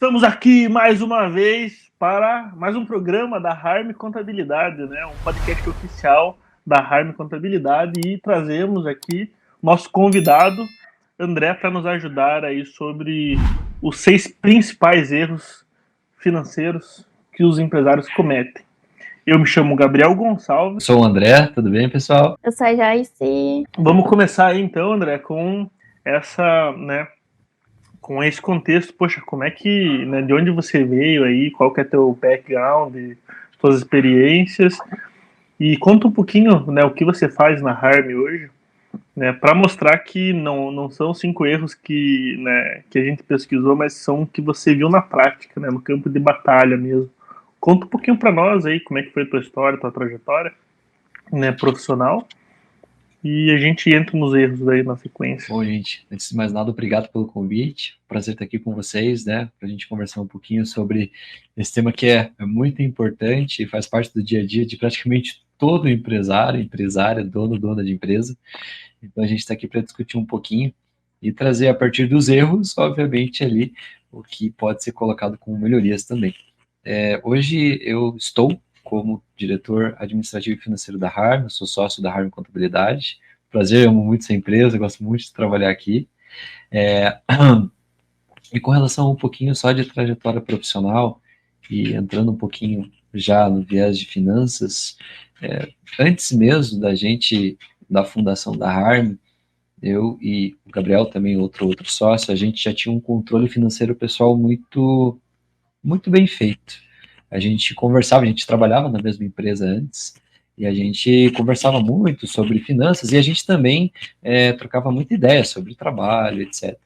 Estamos aqui mais uma vez para mais um programa da Harm Contabilidade, né? Um podcast oficial da Harm Contabilidade, e trazemos aqui nosso convidado, André, para nos ajudar aí sobre os 6 principais erros financeiros que os empresários cometem. Eu me chamo Gabriel Gonçalves. Sou o André, tudo bem, pessoal? Eu sou a Joyce. Vamos começar aí então, André, com essa, né, com esse contexto. Poxa, como é que, né, de onde você veio aí, qual que é teu background, suas experiências, e conta um pouquinho, né, o que você faz na Harm hoje, né, para mostrar que não são 5 erros que, né, que a gente pesquisou, mas são que você viu na prática, né, no campo de batalha mesmo. Conta um pouquinho para nós aí como é que foi a tua história, tua trajetória, né, profissional, e a gente entra nos erros daí na sequência. Bom, gente, antes de mais nada, obrigado pelo convite. Prazer estar aqui com vocês, né, para a gente conversar um pouquinho sobre esse tema que é muito importante e faz parte do dia a dia de praticamente todo empresário, empresária, dono, dona de empresa. Então a gente está aqui para discutir um pouquinho e trazer a partir dos erros, obviamente, ali o que pode ser colocado como melhorias também. Hoje eu estou como diretor administrativo e financeiro da Harm, sou sócio da Harm Contabilidade. Prazer, amo muito essa empresa, gosto muito de trabalhar aqui. E com relação a um pouquinho só de trajetória profissional, e entrando um pouquinho já no viés de finanças, antes mesmo da fundação da Harm, eu e o Gabriel, também outro sócio, a gente já tinha um controle financeiro pessoal muito, muito bem feito. A gente conversava, a gente trabalhava na mesma empresa antes, e a gente conversava muito sobre finanças, e a gente também trocava muita ideia sobre trabalho, etc.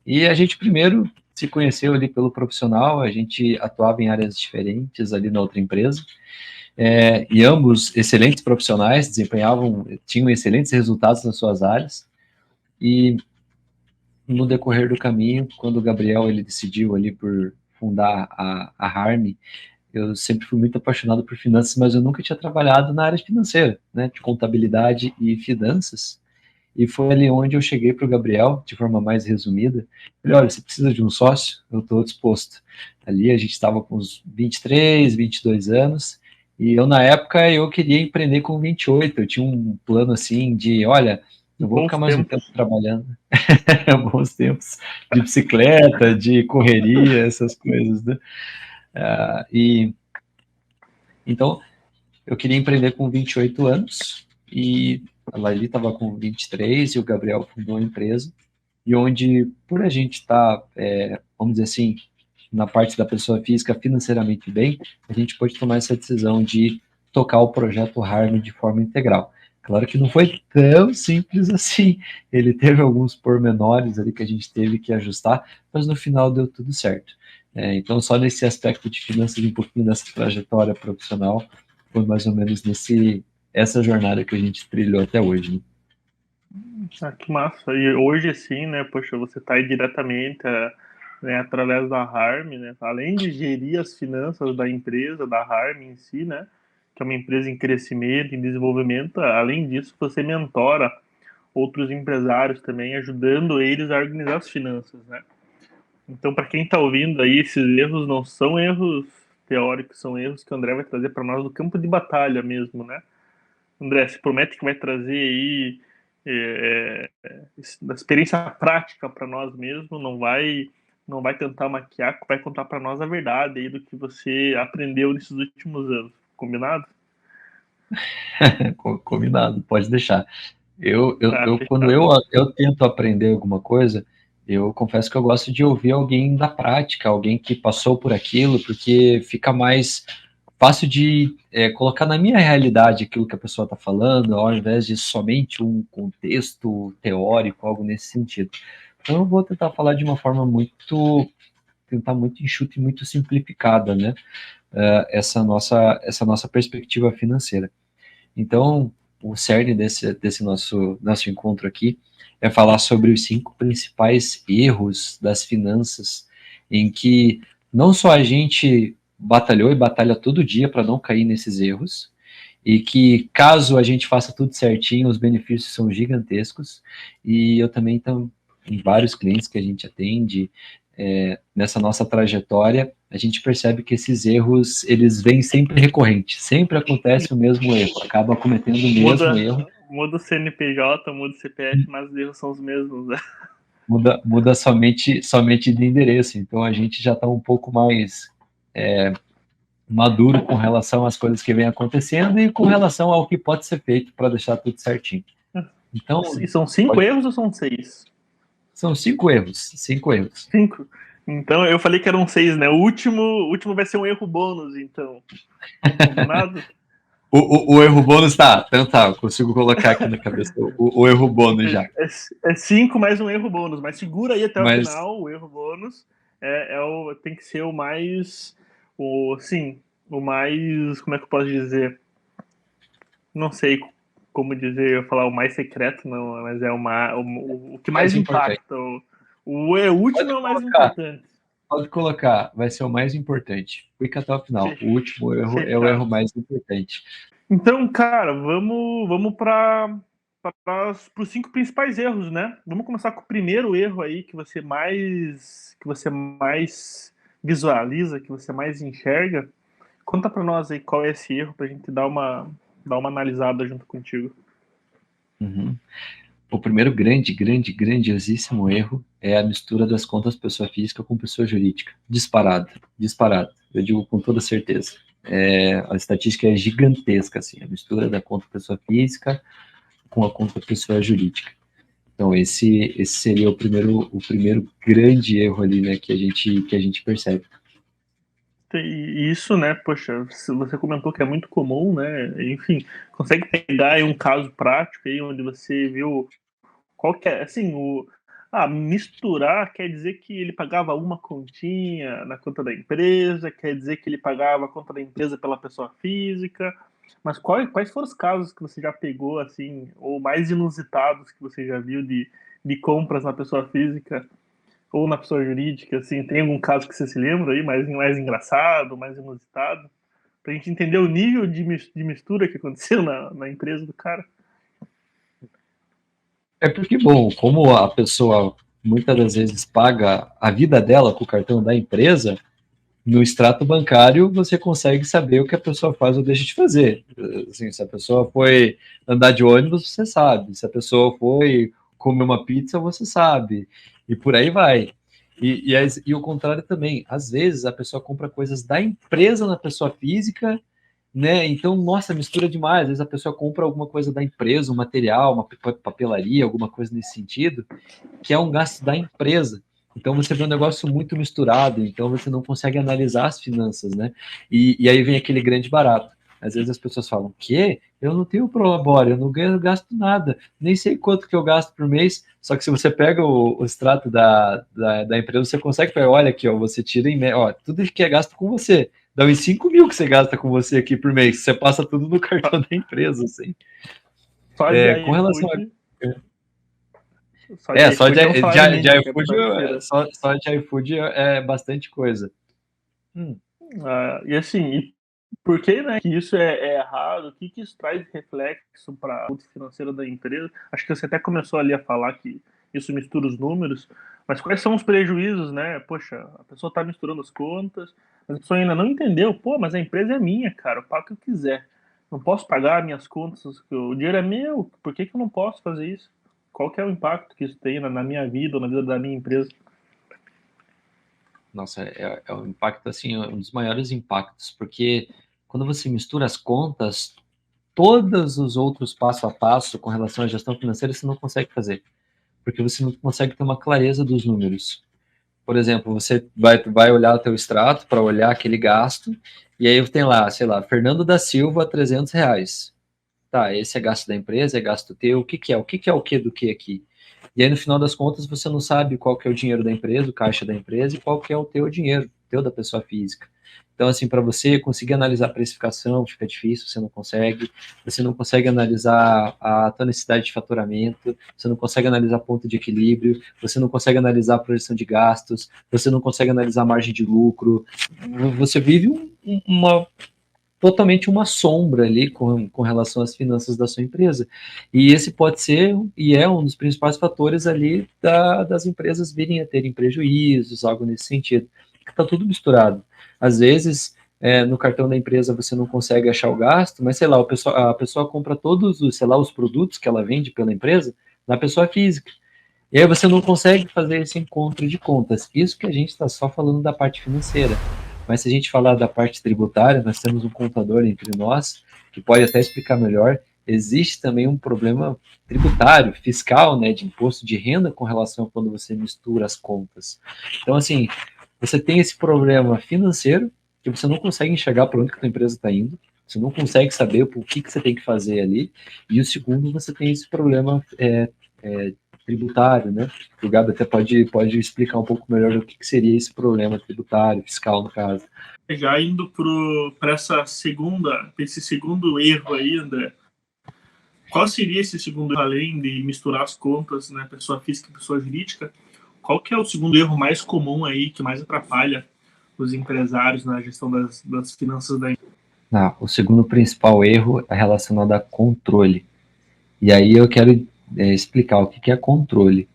E a gente primeiro se conheceu ali pelo profissional, a gente atuava em áreas diferentes ali na outra empresa, e ambos excelentes profissionais, tinham excelentes resultados nas suas áreas, e no decorrer do caminho, quando o Gabriel ele decidiu ali por fundar a Harm, eu sempre fui muito apaixonado por finanças, mas eu nunca tinha trabalhado na área financeira, né, de contabilidade e finanças. E foi ali onde eu cheguei para o Gabriel, de forma mais resumida. Falei, olha, você precisa de um sócio? Eu estou disposto. Ali a gente estava com uns 23, 22 anos, e eu, na época, eu queria empreender com 28. Eu tinha um plano assim de, olha, eu vou ficar mais um tempo trabalhando. Bons tempos de bicicleta, de correria, essas coisas, né? Então, eu queria empreender com 28 anos, e a Laili estava com 23 e o Gabriel fundou a empresa, e onde, por a gente estar, vamos dizer assim, na parte da pessoa física financeiramente bem, a gente pôde tomar essa decisão de tocar o projeto Harm de forma integral. Claro que não foi tão simples assim, ele teve alguns pormenores ali que a gente teve que ajustar, mas no final deu tudo certo. Então, só nesse aspecto de finanças, um pouquinho dessa trajetória profissional, foi mais ou menos essa jornada que a gente trilhou até hoje, né? Ah, que massa. E hoje, assim, né, poxa, você está aí diretamente, né, através da Harm, né, além de gerir as finanças da empresa, da Harm em si, né, que é uma empresa em crescimento, em desenvolvimento. Além disso, você mentora outros empresários também, ajudando eles a organizar as finanças, né. Então, para quem está ouvindo aí, esses erros não são erros teóricos, são erros que o André vai trazer para nós do campo de batalha mesmo, né. André, se promete que vai trazer aí da experiência prática para nós mesmo, não vai tentar maquiar, vai contar para nós a verdade aí do que você aprendeu nesses últimos anos. Combinado? Combinado, pode deixar. Tá, Quando fechado. eu tento aprender alguma coisa, eu confesso que eu gosto de ouvir alguém da prática, alguém que passou por aquilo, porque fica mais fácil de colocar na minha realidade aquilo que a pessoa está falando, ao invés de somente um contexto teórico, algo nesse sentido. Então eu vou tentar falar de uma forma muito enxuta e muito simplificada, né? Essa nossa perspectiva financeira. Então, o cerne desse nosso encontro aqui é falar sobre os 5 principais erros das finanças, em que não só a gente batalhou e batalha todo dia para não cair nesses erros, e que caso a gente faça tudo certinho, os benefícios são gigantescos, e eu também tenho em vários clientes que a gente atende, nessa nossa trajetória, a gente percebe que esses erros, eles vêm sempre recorrentes, sempre acontece o mesmo erro, acaba cometendo o mesmo erro. Muda o CNPJ, muda o CPF, mas os erros são os mesmos, né? Muda somente de endereço, então a gente já está um pouco mais maduro com relação às coisas que vêm acontecendo e com relação ao que pode ser feito para deixar tudo certinho. Então, e são 5 erros ou são 6? São 5 erros. 5 erros. 5? Então, eu falei que eram 6, né? O último vai ser um erro bônus, então. Combinado? O erro bônus tá, consigo colocar aqui na cabeça o erro bônus já. É 5 mais um erro bônus, mas segura aí até o final, o erro bônus tem que ser o mais, o mais, como é que eu posso dizer? Não sei como dizer, eu ia falar o mais secreto, não, mas é o que mais impacta. O último é o mais importante. Pode colocar, vai ser o mais importante. Fica até o final. O último erro é o erro mais importante. Então, cara, vamos para os 5 principais erros, né? Vamos começar com o primeiro erro aí que você mais visualiza, que você mais enxerga. Conta para nós aí qual é esse erro para a gente dar uma analisada junto contigo. Uhum. O primeiro grandiosíssimo erro é a mistura das contas pessoa física com pessoa jurídica. Disparado. Eu digo com toda certeza. A estatística é gigantesca, assim, a mistura da conta pessoa física com a conta pessoa jurídica. Então, esse seria o primeiro grande erro ali, né, que a gente percebe. E isso, né, poxa, você comentou que é muito comum, né, enfim, consegue pegar aí um caso prático aí onde você viu qual que é, assim, misturar quer dizer que ele pagava uma continha na conta da empresa, quer dizer que ele pagava a conta da empresa pela pessoa física, mas quais foram os casos que você já pegou, assim, ou mais inusitados que você já viu de compras na pessoa física ou na pessoa jurídica, assim, tem algum caso que você se lembra aí, mais engraçado, mais inusitado, pra gente entender o nível de mistura que aconteceu na empresa do cara? É porque, bom, como a pessoa muitas das vezes paga a vida dela com o cartão da empresa, no extrato bancário você consegue saber o que a pessoa faz ou deixa de fazer. Assim, se a pessoa foi andar de ônibus, você sabe. Se a pessoa foi comer uma pizza, você sabe. E por aí vai. E o contrário também. Às vezes a pessoa compra coisas da empresa na pessoa física, né? Então, nossa, mistura demais. Às vezes a pessoa compra alguma coisa da empresa, um material, uma papelaria, alguma coisa nesse sentido, que é um gasto da empresa. Então você vê um negócio muito misturado, então você não consegue analisar as finanças, né? E aí vem aquele grande barato. Às vezes as pessoas falam, que? Eu não tenho prolabore, eu não gasto nada, nem sei quanto que eu gasto por mês, só que se você pega o extrato da empresa, você consegue falar, olha aqui, ó, você tira em ó, tudo que é gasto com você, dá uns 5 mil que você gasta com você aqui por mês, você passa tudo no cartão da empresa, assim. Com relação a... Só de iFood é bastante coisa. E assim, por que, né, que isso é errado? O que isso traz de reflexo para a saúde financeira da empresa? Acho que você até começou ali a falar que isso mistura os números, mas quais são os prejuízos, né? Poxa, a pessoa está misturando as contas, mas a pessoa ainda não entendeu. Pô, mas a empresa é minha, cara, eu pago o que eu quiser. Não posso pagar minhas contas, o dinheiro é meu, por que eu não posso fazer isso? Qual que é o impacto que isso tem na minha vida ou na vida da minha empresa? Nossa, é um impacto, assim, um dos maiores impactos, porque quando você mistura as contas, todos os outros passo a passo com relação à gestão financeira você não consegue fazer, porque você não consegue ter uma clareza dos números. Por exemplo, você vai olhar o teu extrato para olhar aquele gasto, e aí tem lá, sei lá, Fernando da Silva, R$ 300. Tá, esse é gasto da empresa, é gasto teu, o que que é? O que que é o que do que aqui? E aí, no final das contas, você não sabe qual que é o dinheiro da empresa, o caixa da empresa, e qual que é o teu dinheiro, teu da pessoa física. Então, assim, para você conseguir analisar a precificação, fica difícil, você não consegue analisar a tua necessidade de faturamento, você não consegue analisar ponto de equilíbrio, você não consegue analisar a projeção de gastos, você não consegue analisar a margem de lucro, você vive uma totalmente uma sombra ali com relação às finanças da sua empresa. E esse pode ser, e é um dos principais fatores ali das empresas virem a terem prejuízos, algo nesse sentido. Está tudo misturado. Às vezes, no cartão da empresa você não consegue achar o gasto, mas sei lá, a pessoa compra todos os, sei lá, os produtos que ela vende pela empresa na pessoa física. E aí você não consegue fazer esse encontro de contas. Isso que a gente está só falando da parte financeira. Mas se a gente falar da parte tributária, nós temos um contador entre nós que pode até explicar melhor. Existe também um problema tributário, fiscal, né, de imposto de renda com relação a quando você mistura as contas. Então, assim, você tem esse problema financeiro que você não consegue enxergar para onde que a tua empresa está indo, você não consegue saber o que você tem que fazer ali. E o segundo, você tem esse problema tributário, né? O Gabi até pode explicar um pouco melhor o que seria esse problema tributário, fiscal, no caso. Já indo para esse segundo erro aí, André, qual seria esse segundo erro, além de misturar as contas, né, pessoa física e pessoa jurídica? Qual que é o segundo erro mais comum aí, que mais atrapalha os empresários na gestão das finanças da empresa? O segundo principal erro é relacionado a controle. E aí eu quero explicar o que é controle.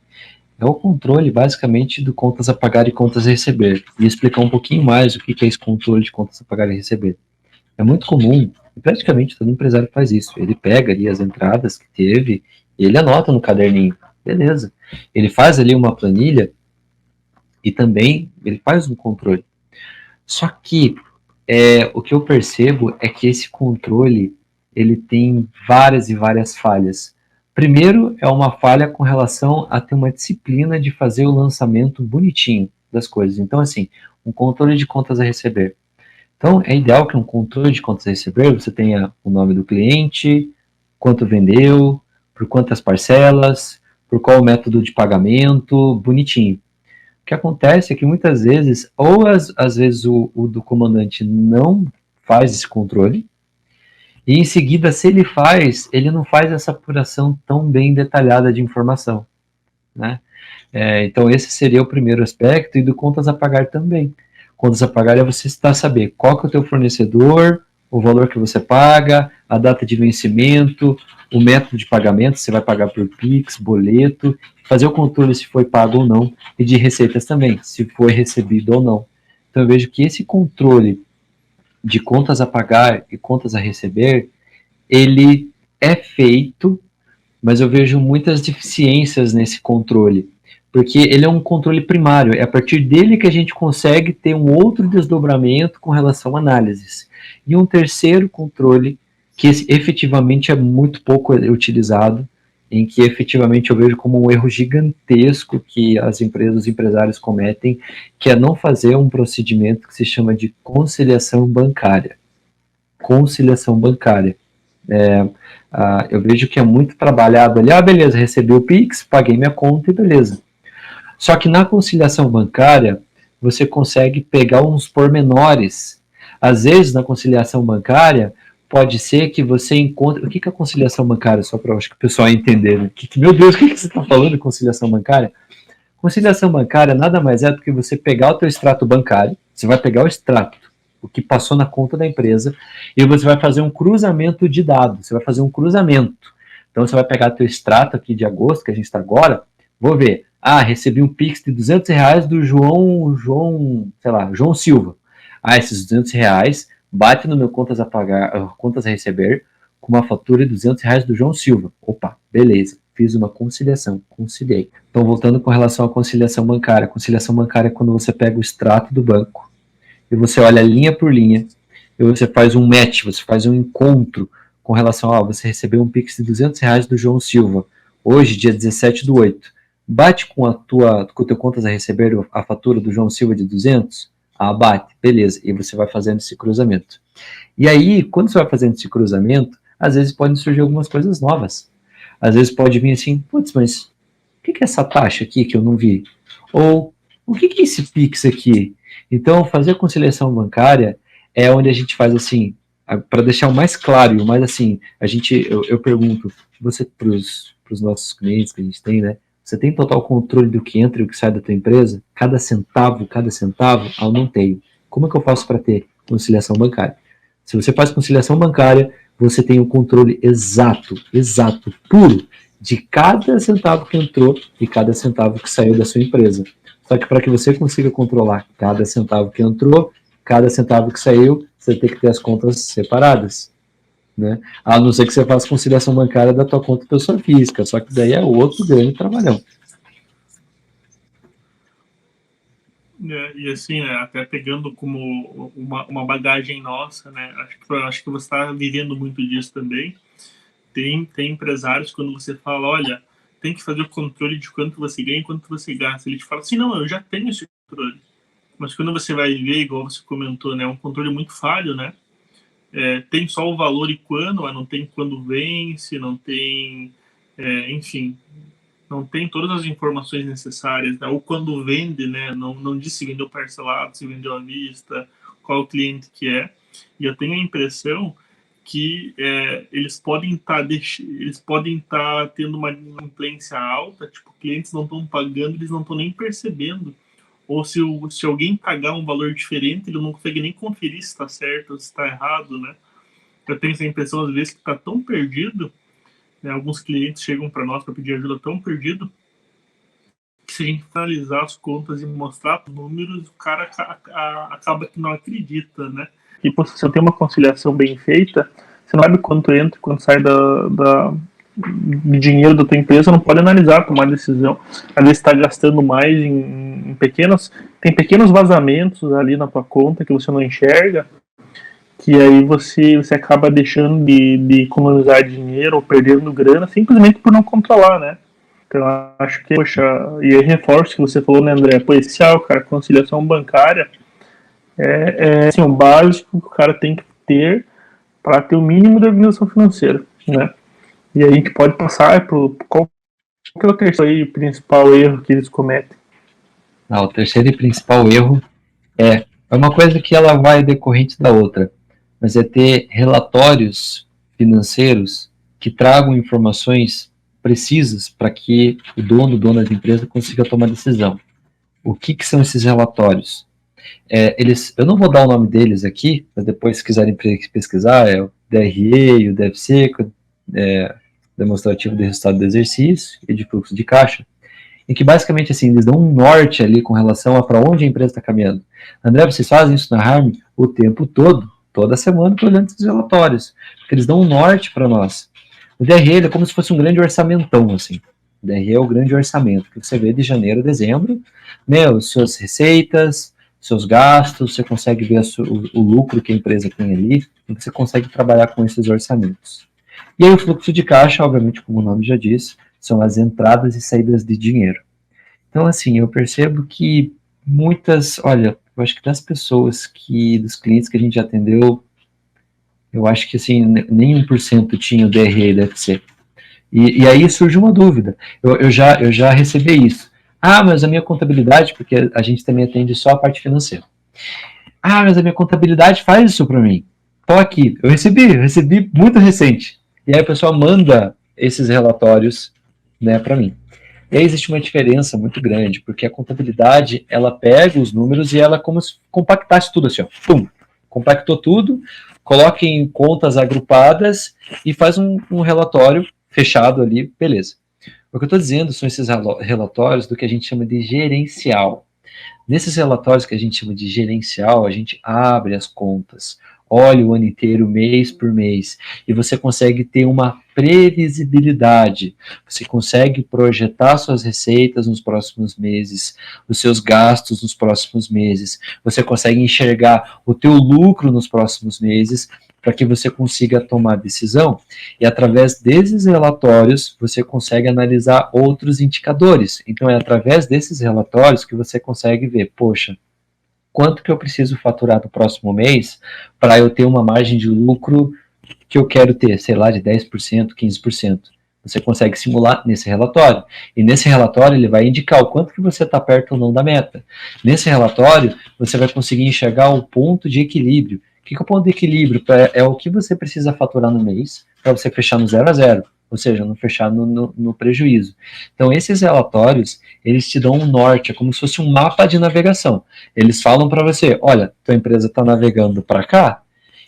É o controle, basicamente, do contas a pagar e contas a receber. E explicar um pouquinho mais o que é esse controle de contas a pagar e receber. É muito comum, e praticamente todo empresário faz isso. Ele pega ali as entradas que teve e ele anota no caderninho. Beleza. Ele faz ali uma planilha e também ele faz um controle. Só que o que eu percebo é que esse controle ele tem várias e várias falhas. Primeiro, é uma falha com relação a ter uma disciplina de fazer o lançamento bonitinho das coisas. Então, assim, um controle de contas a receber. Então, é ideal que um controle de contas a receber você tenha o nome do cliente, quanto vendeu, por quantas parcelas, por qual método de pagamento, bonitinho. O que acontece é que muitas vezes, ou às vezes o do comandante não faz esse controle, e em seguida, se ele faz, ele não faz essa apuração tão bem detalhada de informação, né? Então esse seria o primeiro aspecto, e do contas a pagar também. Contas a pagar é você estar a saber qual que é o teu fornecedor, o valor que você paga, a data de vencimento, o método de pagamento, você vai pagar por Pix, boleto, fazer o controle se foi pago ou não, e de receitas também, se foi recebido ou não. Então eu vejo que esse controle de contas a pagar e contas a receber, ele é feito, mas eu vejo muitas deficiências nesse controle, porque ele é um controle primário, é a partir dele que a gente consegue ter um outro desdobramento com relação a análises. E um terceiro controle, que efetivamente é muito pouco utilizado, em que efetivamente eu vejo como um erro gigantesco que as empresas, os empresários cometem, que é não fazer um procedimento que se chama de conciliação bancária. Conciliação bancária. Eu vejo que é muito trabalhado ali, beleza, recebi o Pix, paguei minha conta e beleza. Só que na conciliação bancária, você consegue pegar uns pormenores. Às vezes, na conciliação bancária, pode ser que você encontre... O que é a conciliação bancária? Só para o pessoal entender. Né? Meu Deus, o que você está falando de conciliação bancária? Conciliação bancária nada mais é do que você pegar o teu extrato bancário, você vai pegar o extrato, o que passou na conta da empresa, e você vai fazer um cruzamento de dados, você vai fazer um cruzamento. Então você vai pegar teu extrato aqui de agosto, que a gente está agora, vou ver, recebi um Pix de R$200 do João Silva. Esses R$200 bate no meu contas a pagar, contas a receber, com uma fatura de R$200 do João Silva. Opa, beleza, fiz uma conciliação, conciliei. Então voltando com relação à conciliação bancária. Conciliação bancária é quando você pega o extrato do banco, e você olha linha por linha, e você faz um match, você faz um encontro com relação a, você recebeu um Pix de R$200 do João Silva, hoje, dia 17/8. Bate com o teu contas a receber a fatura do João Silva de 200? Bate, beleza, e você vai fazendo esse cruzamento. E aí, quando você vai fazendo esse cruzamento, às vezes podem surgir algumas coisas novas. Às vezes pode vir assim, putz, mas o que é essa taxa aqui que eu não vi? Ou, o que é esse Pix aqui? Então, fazer a conciliação bancária é onde a gente faz assim, para deixar o mais claro, mais assim, eu pergunto, você para os nossos clientes que a gente tem, né? Você tem total controle do que entra e o que sai da tua empresa? Cada centavo, eu não tenho. Como é que eu faço para ter conciliação bancária? Se você faz conciliação bancária, você tem um controle exato, puro, de cada centavo que entrou e cada centavo que saiu da sua empresa. Só que para que você consiga controlar cada centavo que entrou, cada centavo que saiu, você tem que ter as contas separadas, né? A não ser que você faça conciliação bancária da tua conta pessoa física, só que daí é outro grande trabalhão. E assim, né, até pegando como uma bagagem nossa, né, acho que você está vivendo muito disso também. Tem empresários, quando você fala, olha, tem que fazer o controle de quanto você ganha e quanto você gasta. Ele te fala assim, não, eu já tenho esse controle. Mas quando você vai ver, igual você comentou, né, é um controle muito falho, né? Tem só o valor e quando, mas não tem quando vence, não tem, enfim, não tem todas as informações necessárias, né? Ou quando vende, né? Não diz se vendeu parcelado, se vendeu à vista, qual o cliente que é. E eu tenho a impressão que eles podem estar tendo uma inadimplência alta, tipo, clientes não estão pagando, eles não estão nem percebendo. Ou se alguém pagar um valor diferente, ele não consegue nem conferir se está certo ou se está errado, né? Eu tenho essa impressão, às vezes, que está tão perdido, né? Alguns clientes chegam para nós para pedir ajuda tão perdido, que se a gente analisar as contas e mostrar os números, o cara acaba que não acredita, né? E se eu tenho uma conciliação bem feita, você não sabe quanto entra e quanto sai de dinheiro da tua empresa, não pode analisar, tomar decisão. Às vezes está gastando mais em tem pequenos vazamentos ali na tua conta que você não enxerga, que aí você acaba deixando de economizar dinheiro ou perdendo grana simplesmente por não controlar, né? Então eu acho que, poxa, e aí reforço que você falou, né, André? Pô, essencial, cara, conciliação bancária assim, o básico que o cara tem que ter para ter o mínimo de organização financeira, né? E aí a gente pode passar por qual que é o terceiro e principal erro que eles cometem? O terceiro e principal erro é uma coisa que ela vai decorrente da outra, mas é ter relatórios financeiros que tragam informações precisas para que o dona da empresa consiga tomar decisão. O que são esses relatórios? Eu não vou dar o nome deles aqui, mas depois se quiserem pesquisar, é o DRE, o DFC, demonstrativo de resultado do exercício e de fluxo de caixa, em que basicamente assim, eles dão um norte ali com relação a para onde a empresa está caminhando. André, vocês fazem isso na Harm o tempo todo, toda semana, olhando esses relatórios, porque eles dão um norte para nós. O DRE é como se fosse um grande orçamentão, assim. O DRE é o grande orçamento, que você vê de janeiro a dezembro, né, as suas receitas, seus gastos, você consegue ver o lucro que a empresa tem ali, e você consegue trabalhar com esses orçamentos. E aí o fluxo de caixa, obviamente, como o nome já diz, são as entradas e saídas de dinheiro. Então, assim, eu percebo que eu acho que das pessoas dos clientes que a gente atendeu, eu acho que, assim, nem 1% tinha o DRE e DFC. E aí surge uma dúvida. Eu já recebi isso. Mas a minha contabilidade, porque a gente também atende só a parte financeira. Mas a minha contabilidade faz isso para mim. Tô aqui. Eu recebi muito recente. E aí o pessoal manda esses relatórios, né, para mim. E aí existe uma diferença muito grande, porque a contabilidade, ela pega os números e ela como se compactasse tudo assim, ó. Pum! Compactou tudo, coloca em contas agrupadas e faz um relatório fechado ali, beleza. O que eu estou dizendo são esses relatórios do que a gente chama de gerencial. Nesses relatórios que a gente chama de gerencial, a gente abre as contas, olha o ano inteiro, mês por mês, e você consegue ter uma previsibilidade, você consegue projetar suas receitas nos próximos meses, os seus gastos nos próximos meses, você consegue enxergar o teu lucro nos próximos meses, para que você consiga tomar decisão, e através desses relatórios você consegue analisar outros indicadores. Então é através desses relatórios que você consegue ver, poxa, quanto que eu preciso faturar no próximo mês para eu ter uma margem de lucro que eu quero ter, sei lá, de 10%, 15%. Você consegue simular nesse relatório. E nesse relatório ele vai indicar o quanto que você está perto ou não da meta. Nesse relatório você vai conseguir enxergar o ponto de equilíbrio. O que é o ponto de equilíbrio? É o que você precisa faturar no mês para você fechar no 0 a 0, ou seja, não fechar no prejuízo. Então, esses relatórios, eles te dão um norte, é como se fosse um mapa de navegação. Eles falam para você, olha, tua empresa está navegando para cá,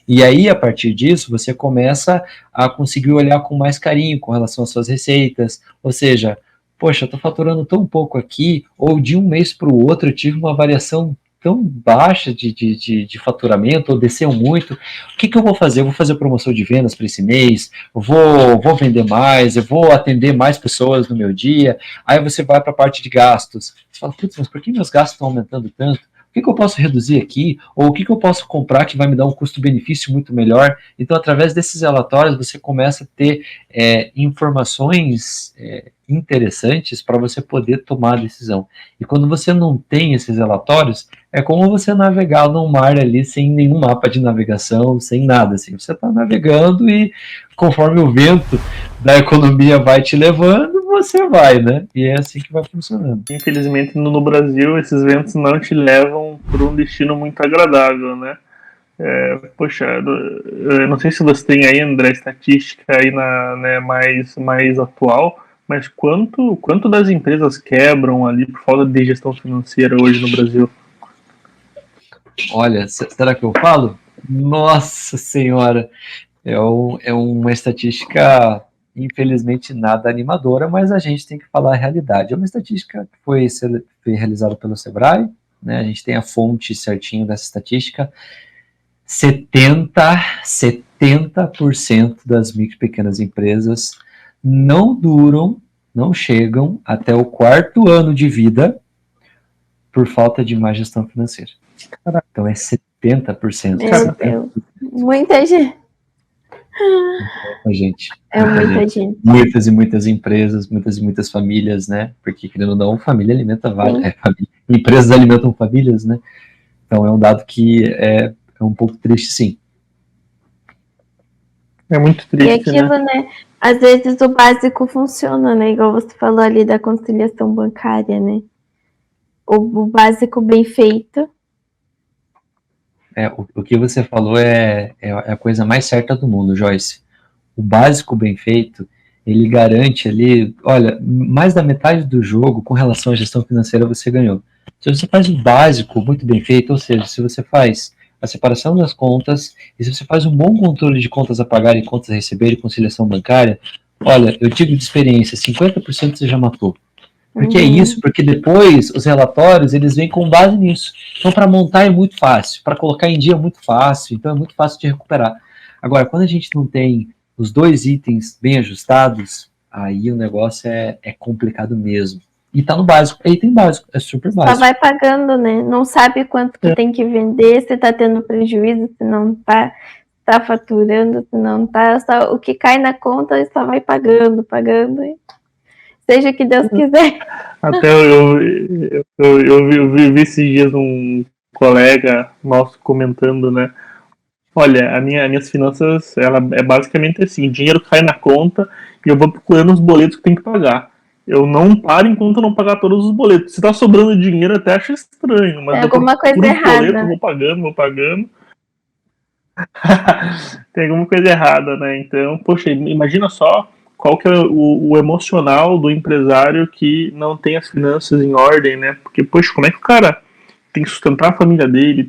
E aí, a partir disso, você começa a conseguir olhar com mais carinho com relação às suas receitas, ou seja, poxa, eu estou faturando tão pouco aqui, ou de um mês para o outro eu tive uma variação tão baixa de faturamento, ou desceu muito, o que eu vou fazer? Eu vou fazer promoção de vendas para esse mês, eu vou vender mais, eu vou atender mais pessoas no meu dia, aí você vai para a parte de gastos, você fala, putz, mas por que meus gastos estão aumentando tanto? O que eu posso reduzir aqui? Ou o que eu posso comprar que vai me dar um custo-benefício muito melhor? Então, através desses relatórios, você começa a ter informações interessantes para você poder tomar a decisão. E quando você não tem esses relatórios, é como você navegar num mar ali sem nenhum mapa de navegação, sem nada. Assim. Você está navegando e conforme o vento da economia vai te levando, você vai, né? E é assim que vai funcionando. Infelizmente, no Brasil, esses ventos não te levam por um destino muito agradável, né? Poxa, eu não sei se você tem aí, André, estatística aí né, mais atual, mas quanto das empresas quebram ali por falta de gestão financeira hoje no Brasil? Olha, será que eu falo? Nossa Senhora, é uma estatística, infelizmente, nada animadora, mas a gente tem que falar a realidade. É uma estatística que foi realizada pelo Sebrae, né? A gente tem a fonte certinho dessa estatística. 70% das micro e pequenas empresas não duram, não chegam até o 4º ano de vida por falta de má gestão financeira. Então é 70%. Meu Deus. Muita gente. Muita gente. Muitas e muitas empresas, muitas e muitas famílias, né? Porque, querendo ou não, família alimenta várias. Empresas alimentam famílias, né? Então é um dado que é um pouco triste, sim. É muito triste, e aquilo, né? Às vezes o básico funciona, né? Igual você falou ali da conciliação bancária, né? O básico bem feito. O que você falou é a coisa mais certa do mundo, Joyce. O básico bem feito, ele garante ali, olha, mais da metade do jogo com relação à gestão financeira você ganhou. Se você faz o básico muito bem feito, ou seja, se você faz a separação das contas, e se você faz um bom controle de contas a pagar e contas a receber e conciliação bancária, olha, eu digo de experiência, 50% você já matou. Porque é isso, porque depois os relatórios, eles vêm com base nisso. Então, para montar é muito fácil, para colocar em dia é muito fácil, então é muito fácil de recuperar. Agora, quando a gente não tem os 2 itens bem ajustados, aí o negócio é complicado mesmo. E tá no básico, aí tem básico, é super básico. Só vai pagando, né? Não sabe quanto que tem que vender, se tá tendo prejuízo, se não tá faturando, se não tá, só o que cai na conta só vai pagando, seja o que Deus quiser. Até eu vi esses dias um colega nosso comentando, né? Olha, minhas finanças, ela é basicamente assim, dinheiro cai na conta e eu vou procurando os boletos que tem que pagar. Eu não paro enquanto eu não pagar todos os boletos. Se tá sobrando dinheiro, eu até acho estranho, mas alguma coisa errada. Boleto, eu vou pagando. Tem alguma coisa errada, né? Então, poxa, imagina só qual que é o emocional do empresário que não tem as finanças em ordem, né? Porque, poxa, como é que o cara tem que sustentar a família dele,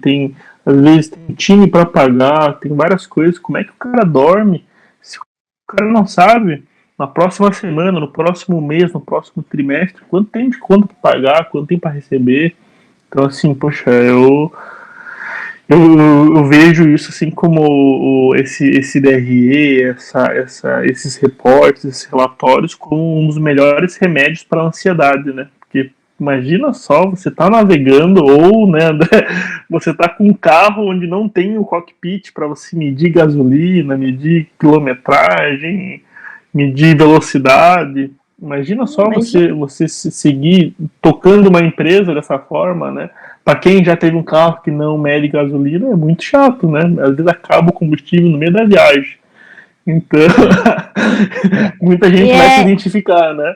às vezes tem time para pagar, tem várias coisas, como é que o cara dorme se o cara não sabe na próxima semana, no próximo mês, no próximo trimestre, quanto tem de conta para pagar, quanto tem para receber? Então, assim, poxa, eu vejo isso assim como esse DRE, esses reportes, esses relatórios, como um dos melhores remédios para a ansiedade, né? Porque imagina só, você tá navegando ou, né, você tá com um carro onde não tem o cockpit para você medir gasolina, medir quilometragem, medir velocidade. Imagina só você seguir tocando uma empresa dessa forma, né? Para quem já teve um carro que não mede gasolina, é muito chato, né? Às vezes acaba o combustível no meio da viagem. Então, muita gente vai se identificar, né?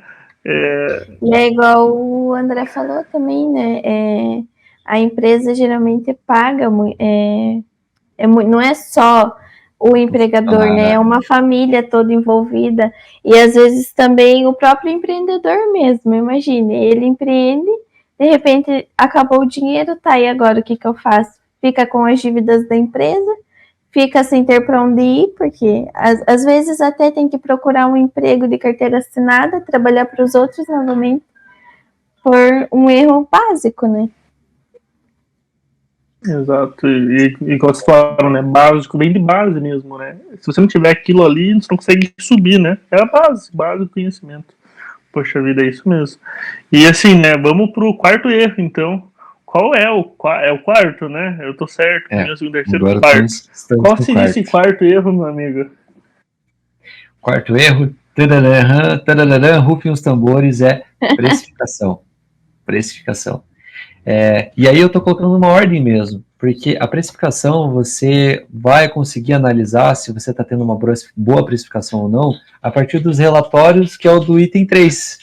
E é igual o André falou também, né? A empresa geralmente paga, não é só o empregador, né? É uma família toda envolvida. E às vezes também o próprio empreendedor mesmo, imagine, ele empreende, de repente acabou o dinheiro, tá, e agora o que eu faço? Fica com as dívidas da empresa, fica sem ter para onde ir, porque às vezes até tem que procurar um emprego de carteira assinada, trabalhar para os outros novamente, por um erro básico, né? Exato, e igual vocês falaram, né, básico, bem de base mesmo, né, se você não tiver aquilo ali, você não consegue subir, né, é a base do conhecimento. Poxa vida, é isso mesmo. E assim, né, vamos pro quarto erro, então. Qual é o quarto, né? Eu tô certo, primeiro, segundo, terceiro, agora quarto. estamos Qual no seria esse quarto erro, meu amigo? Quarto erro, rufem os tambores, é precificação. Precificação. E aí eu estou colocando uma ordem mesmo, porque a precificação você vai conseguir analisar se você está tendo uma boa precificação ou não a partir dos relatórios, que é o do item 3.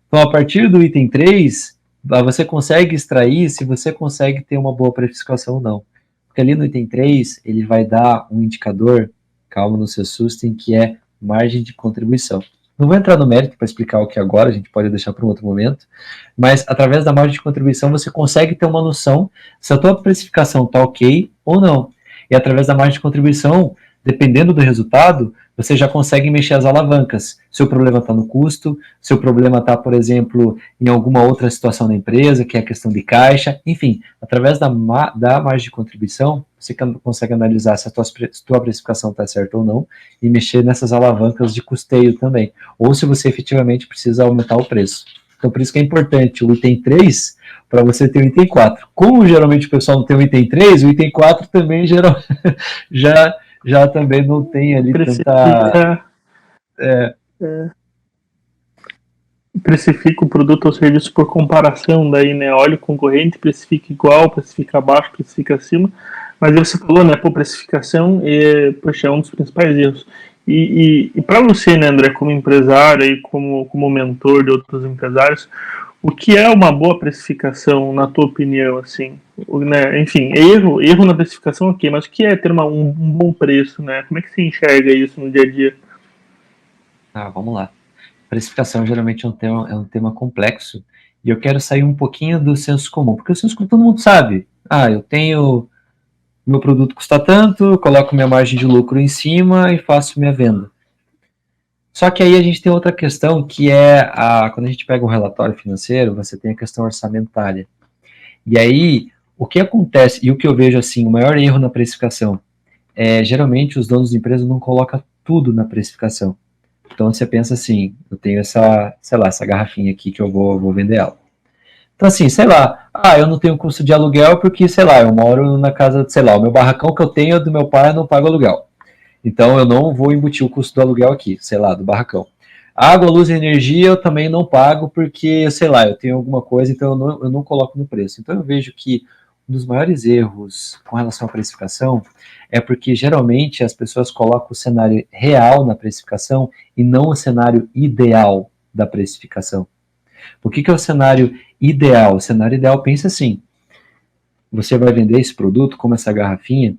Então, a partir do item 3, você consegue extrair se você consegue ter uma boa precificação ou não. Porque ali no item 3, ele vai dar um indicador, calma, não se assustem, que é margem de contribuição. Não vou entrar no mérito para explicar o que agora, a gente pode deixar para um outro momento, mas através da margem de contribuição você consegue ter uma noção se a tua precificação está ok ou não. E através da margem de contribuição, dependendo do resultado, você já consegue mexer as alavancas. Se o problema está no custo, se o problema está, por exemplo, em alguma outra situação da empresa, que é a questão de caixa, enfim, através da margem de contribuição, você consegue analisar se a tua precificação está certa ou não e mexer nessas alavancas de custeio também, ou se você efetivamente precisa aumentar o preço. Então, por isso que é importante o item 3 para você ter o item 4. Como geralmente o pessoal não tem o item 3, o item 4 também já também não tem ali tanta... Precifica o produto ou serviço por comparação, daí, né, olha o concorrente, precifica igual, precifica abaixo, precifica acima, mas aí você falou, né, pô, precificação poxa, é um dos principais erros. E para você, né, André, como empresário e como mentor de outros empresários, o que é uma boa precificação, na tua opinião, assim? Né? Enfim, erro na precificação, ok, mas o que é ter um bom preço, né? Como é que você enxerga isso no dia a dia? Vamos lá. Precificação geralmente é um tema complexo, e eu quero sair um pouquinho do senso comum, porque o senso comum todo mundo sabe. Eu tenho... meu produto custa tanto, coloco minha margem de lucro em cima e faço minha venda. Só que aí a gente tem outra questão, que é quando a gente pega um relatório financeiro, você tem a questão orçamentária. E aí, o que acontece, e o que eu vejo assim, o maior erro na precificação, geralmente os donos de empresa não colocam tudo na precificação. Então você pensa assim, eu tenho essa garrafinha aqui que eu vou vender ela. Então assim, eu não tenho custo de aluguel porque, eu moro na casa, o meu barracão que eu tenho é do meu pai, eu não pago aluguel. Então eu não vou embutir o custo do aluguel aqui, do barracão. Água, luz e energia eu também não pago porque, eu tenho alguma coisa, então eu não coloco no preço. Então eu vejo que um dos maiores erros com relação à precificação é porque geralmente as pessoas colocam o cenário real na precificação e não o cenário ideal da precificação. O que é o cenário ideal? O cenário ideal pensa assim, você vai vender esse produto como essa garrafinha,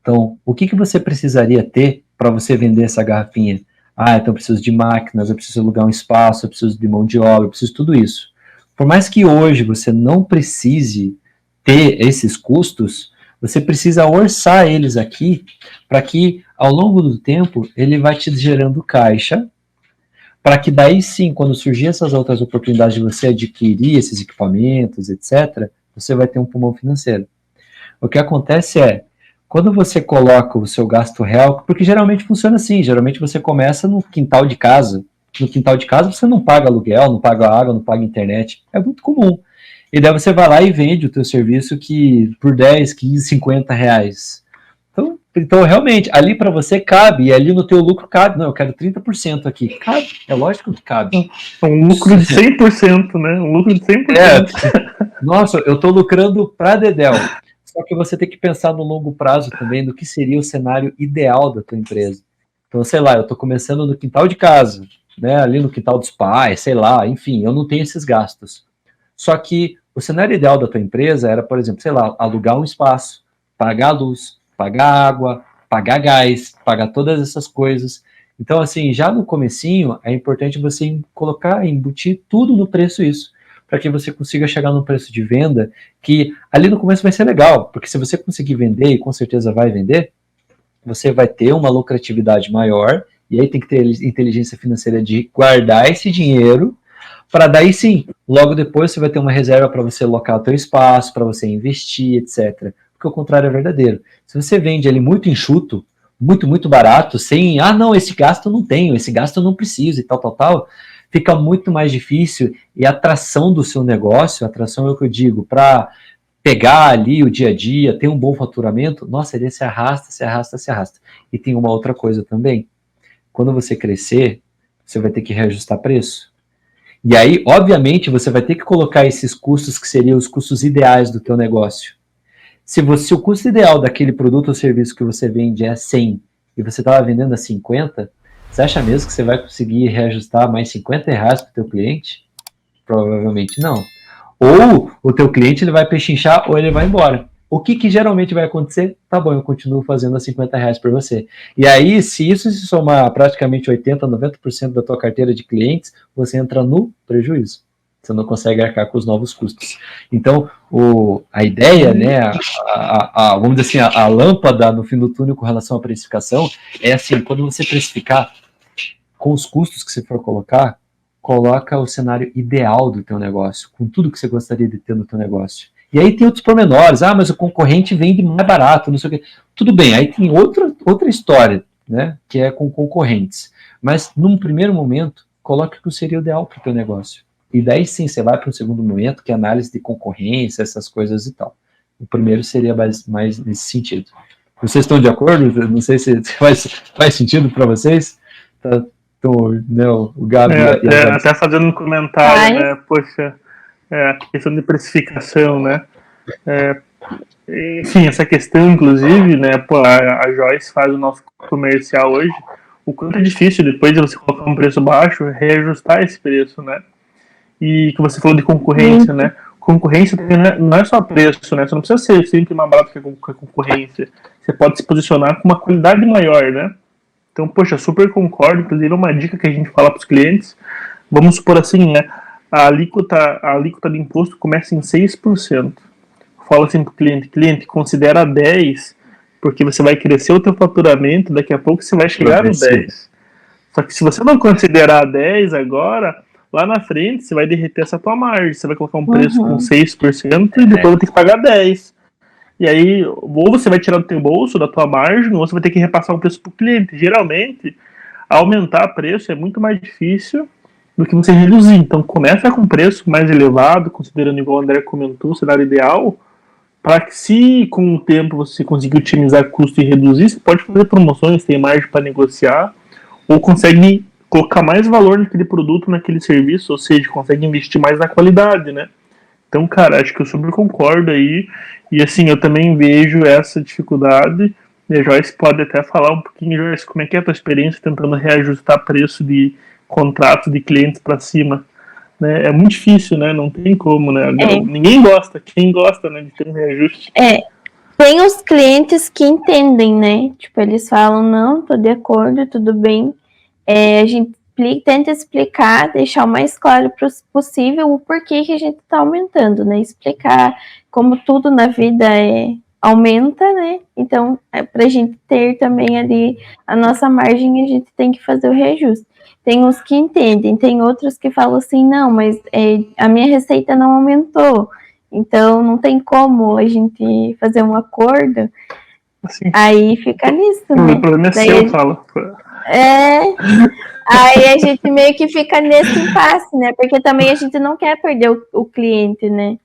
então o que você precisaria ter para você vender essa garrafinha? Então eu preciso de máquinas, eu preciso alugar um espaço, eu preciso de mão de obra, eu preciso de tudo isso. Por mais que hoje você não precise ter esses custos, você precisa orçar eles aqui para que, ao longo do tempo, ele vai te gerando caixa, para que daí sim, quando surgir essas outras oportunidades de você adquirir esses equipamentos, etc., você vai ter um pulmão financeiro. O que acontece quando você coloca o seu gasto real, porque geralmente funciona assim, geralmente você começa no quintal de casa. No quintal de casa você não paga aluguel, não paga água, não paga internet, é muito comum. E daí você vai lá e vende o teu serviço por 10, 15, 50 reais. Então realmente, ali para você cabe, e ali no teu lucro cabe. Não, eu quero 30% aqui. Cabe, é lógico que cabe. Um lucro de 100%, né? Um lucro de 100%. Nossa, eu estou lucrando para dedéu. Só que você tem que pensar no longo prazo também, do que seria o cenário ideal da tua empresa. Então, eu estou começando no quintal de casa, né, ali no quintal dos pais, enfim, eu não tenho esses gastos. Só que o cenário ideal da tua empresa era, por exemplo, alugar um espaço, pagar luz, pagar água, pagar gás, pagar todas essas coisas. Então, assim, já no comecinho, é importante você embutir tudo no preço isso, para que você consiga chegar num preço de venda que ali no começo vai ser legal, porque se você conseguir vender, e com certeza vai vender, você vai ter uma lucratividade maior, e aí tem que ter inteligência financeira de guardar esse dinheiro, para daí sim, logo depois você vai ter uma reserva para você alocar o teu espaço, para você investir, etc. Porque o contrário é verdadeiro. Se você vende ele muito enxuto, muito barato, sem, não, esse gasto eu não tenho, esse gasto eu não preciso e tal, fica muito mais difícil, e a atração do seu negócio, atração é o que eu digo, para pegar ali o dia a dia, ter um bom faturamento, nossa, ele se arrasta. E tem uma outra coisa também, quando você crescer, você vai ter que reajustar preço. E aí, obviamente, você vai ter que colocar esses custos que seriam os custos ideais do teu negócio. Se o custo ideal daquele produto ou serviço que você vende é 100 e você estava vendendo a 50, você acha mesmo que você vai conseguir reajustar mais R$50 para o teu cliente? Provavelmente não. Ou o teu cliente ele vai pechinchar ou ele vai embora. O que geralmente vai acontecer? Tá bom, eu continuo fazendo a R$50 por você. E aí, se isso se somar praticamente 80%, 90% da tua carteira de clientes, você entra no prejuízo. Você não consegue arcar com os novos custos. Então, a ideia, né, vamos dizer assim, a lâmpada no fim do túnel com relação à precificação é assim, quando você precificar com os custos que você for colocar, coloca o cenário ideal do teu negócio, com tudo que você gostaria de ter no teu negócio. E aí tem outros pormenores, mas o concorrente vende mais barato, não sei o quê. Tudo bem, aí tem outra história, né, que é com concorrentes. Mas, num primeiro momento, coloque o que seria o ideal para o teu negócio. E daí sim, você vai para um segundo momento, que é análise de concorrência, essas coisas e tal. O primeiro seria mais nesse sentido. Vocês estão de acordo? Não sei se faz sentido para vocês. Né, o Gabi até fazendo um comentário, né? Poxa, a questão de precificação, né? Enfim, essa questão, inclusive, né? A Joyce faz o nosso comercial hoje. O quanto é difícil, depois de você colocar um preço baixo, reajustar esse preço, né? E que você falou de concorrência, né? Concorrência não é só preço, né? Você não precisa ser sempre mais barato que a concorrência. Você pode se posicionar com uma qualidade maior, né? Então, poxa, super concordo. Inclusive, é uma dica que a gente fala para os clientes. Vamos supor assim, né? A alíquota de imposto começa em 6%. Fala assim para o cliente, considera 10%, porque você vai crescer o teu faturamento, daqui a pouco você vai chegar no 10%. Só que se você não considerar 10% agora, lá na frente você vai derreter essa tua margem. Você vai colocar um preço com 6% e depois vai ter que pagar 10%. E aí, ou você vai tirar do teu bolso, da tua margem, ou você vai ter que repassar o preço para o cliente. Geralmente, aumentar preço é muito mais difícil do que você reduzir. Então, começa com preço mais elevado, considerando, igual o André comentou, o cenário ideal, para que, se com o tempo você conseguir otimizar custo e reduzir, você pode fazer promoções, tem margem para negociar, ou consegue colocar mais valor naquele produto, naquele serviço, ou seja, consegue investir mais na qualidade, né? Então, cara, acho que eu super concordo aí. E assim, eu também vejo essa dificuldade. E a Joyce pode até falar um pouquinho, Joyce, como é que é a tua experiência tentando reajustar preço de contratos de clientes para cima? Né? É muito difícil, né? Não tem como, né? Ninguém gosta. Quem gosta, né, de ter um reajuste? Tem os clientes que entendem, né? Tipo, eles falam, não, tô de acordo, tudo bem. A gente tenta explicar, deixar o mais claro possível o porquê que a gente está aumentando, né? Explicar como tudo na vida aumenta, né? Então, para a gente ter também ali a nossa margem, a gente tem que fazer o reajuste. Tem uns que entendem, tem outros que falam assim, não, mas a minha receita não aumentou, então não tem como a gente fazer um acordo. Assim, aí fica nisso, né? O problema é seu, fala. Aí a gente meio que fica nesse impasse, né? Porque também a gente não quer perder o cliente, né?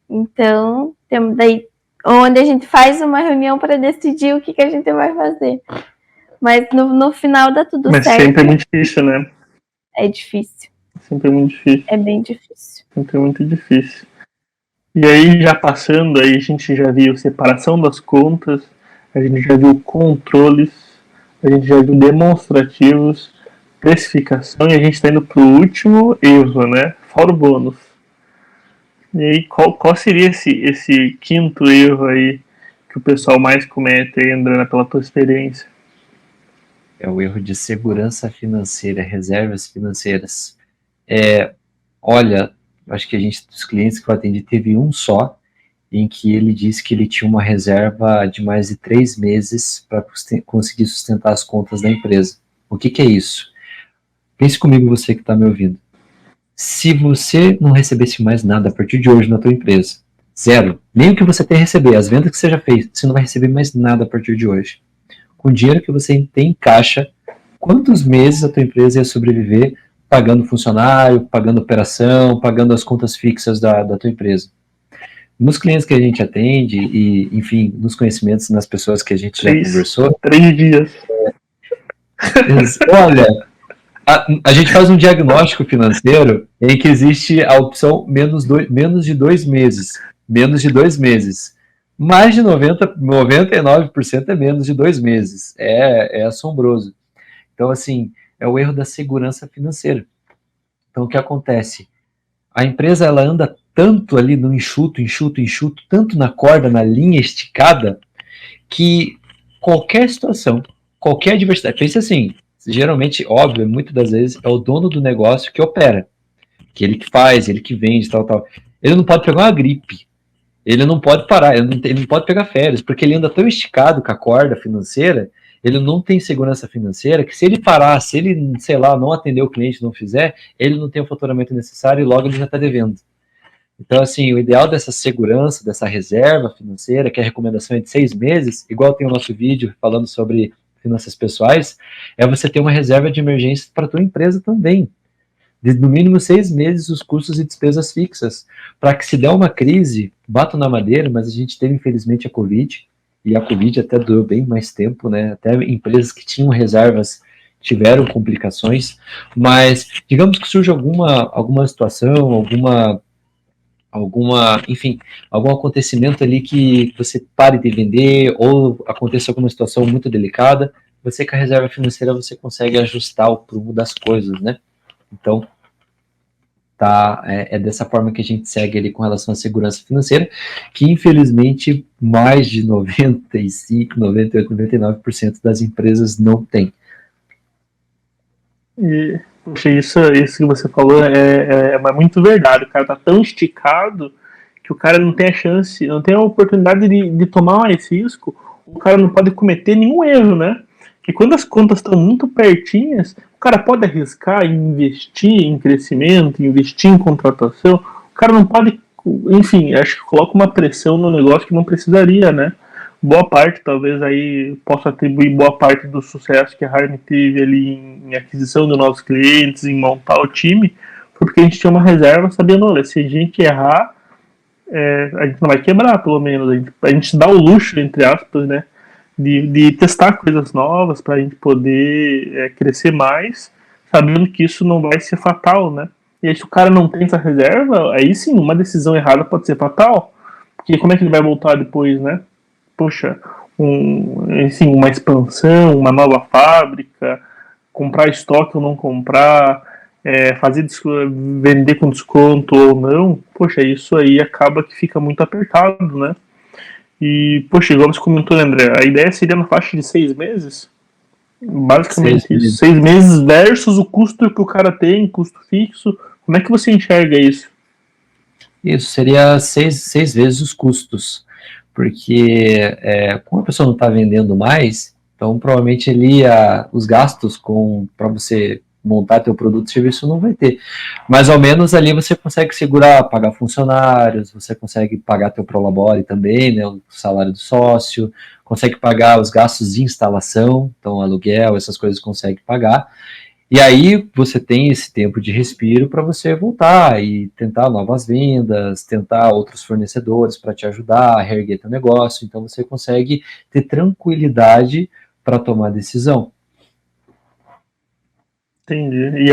Então, temos daí onde a gente faz uma reunião para decidir o que a gente vai fazer. Mas no final dá tudo certo. Mas sempre é muito difícil, né? É difícil. Sempre é muito difícil. É bem difícil. Sempre é muito difícil. E aí, já passando, aí a gente já viu separação das contas, a gente já viu controles, a gente já viu demonstrativos, precificação, e a gente está indo para o último erro, né? Fora o bônus. E aí, qual seria esse quinto erro aí que o pessoal mais comete aí, André, pela tua experiência? É o erro de segurança financeira, reservas financeiras. Olha, acho que a gente, dos clientes que eu atendi, teve um só, em que ele disse que ele tinha uma reserva de mais de 3 meses para conseguir sustentar as contas da empresa. O que é isso? Pense comigo, você que está me ouvindo. Se você não recebesse mais nada a partir de hoje na tua empresa, zero, nem o que você tem a receber, as vendas que você já fez, você não vai receber mais nada a partir de hoje. Com o dinheiro que você tem em caixa, quantos meses a tua empresa ia sobreviver pagando funcionário, pagando operação, pagando as contas fixas da tua empresa? Nos clientes que a gente atende e, enfim, nos conhecimentos, nas pessoas que a gente já conversou... 3 dias. Olha, a gente faz um diagnóstico financeiro em que existe a opção menos de 2 meses. Menos de 2 meses. Mais de 99% é menos de 2 meses. É assombroso. Então, assim, é o erro da segurança financeira. Então, o que acontece? A empresa, ela anda tanto ali no enxuto, tanto na corda, na linha esticada, que qualquer situação, qualquer adversidade, pense assim, geralmente, óbvio, muitas das vezes é o dono do negócio que opera, que ele que faz, ele que vende, tal. Ele não pode pegar uma gripe, ele não pode parar, ele não pode pegar férias, porque ele anda tão esticado com a corda financeira, ele não tem segurança financeira, que se ele parar, se ele, sei lá, não atender o cliente, não fizer, ele não tem o faturamento necessário e logo ele já está devendo. Então, assim, o ideal dessa segurança, dessa reserva financeira, que a recomendação é de 6 meses, igual tem o nosso vídeo falando sobre finanças pessoais, é você ter uma reserva de emergência para a tua empresa também. De, no mínimo 6 meses os custos e despesas fixas, para que se der uma crise, bato na madeira, mas a gente teve infelizmente a Covid, e a Covid até durou bem mais tempo, né? Até empresas que tinham reservas tiveram complicações, mas digamos que surge alguma situação, enfim, algum acontecimento ali que você pare de vender ou aconteça alguma situação muito delicada, você com a reserva financeira você consegue ajustar o prumo das coisas, né? Então, é dessa forma que a gente segue ali com relação à segurança financeira, que infelizmente mais de 95, 98, 99% das empresas não tem. E, poxa, isso que você falou é muito verdade. O cara tá tão esticado que o cara não tem a chance, não tem a oportunidade de tomar mais risco. O cara não pode cometer nenhum erro, né? E quando as contas estão muito pertinhas, o cara pode arriscar e investir em crescimento, investir em contratação. O cara não pode, enfim, acho que coloca uma pressão no negócio que não precisaria, né? Boa parte, talvez aí possa atribuir boa parte do sucesso que a Harm teve ali em aquisição de novos clientes, em montar o time, porque a gente tinha uma reserva sabendo, olha, se a gente errar, a gente não vai quebrar, pelo menos. A gente dá o luxo, entre aspas, né? De testar coisas novas para a gente poder crescer mais, sabendo que isso não vai ser fatal, né? E aí, se o cara não tem essa reserva, aí sim, uma decisão errada pode ser fatal, porque como é que ele vai voltar depois, né? Poxa, uma expansão, uma nova fábrica, comprar estoque ou não comprar, vender com desconto ou não, poxa, isso aí acaba que fica muito apertado, né? E, poxa, igual você comentou, né, André, a ideia seria na faixa de 6 meses? Basicamente 6 isso. 6 meses versus o custo que o cara tem, custo fixo. Como é que você enxerga isso? Isso, seria 6 vezes os custos. Porque como a pessoa não está vendendo mais, então provavelmente ali os gastos para você montar teu produto e serviço não vai ter. Mas ao menos ali você consegue segurar, pagar funcionários, você consegue pagar teu prolabore também, né, o salário do sócio, consegue pagar os gastos de instalação, então aluguel, essas coisas consegue pagar. E aí você tem esse tempo de respiro para você voltar e tentar novas vendas, tentar outros fornecedores para te ajudar a reerguer teu negócio. Então você consegue ter tranquilidade para tomar decisão. Entendi.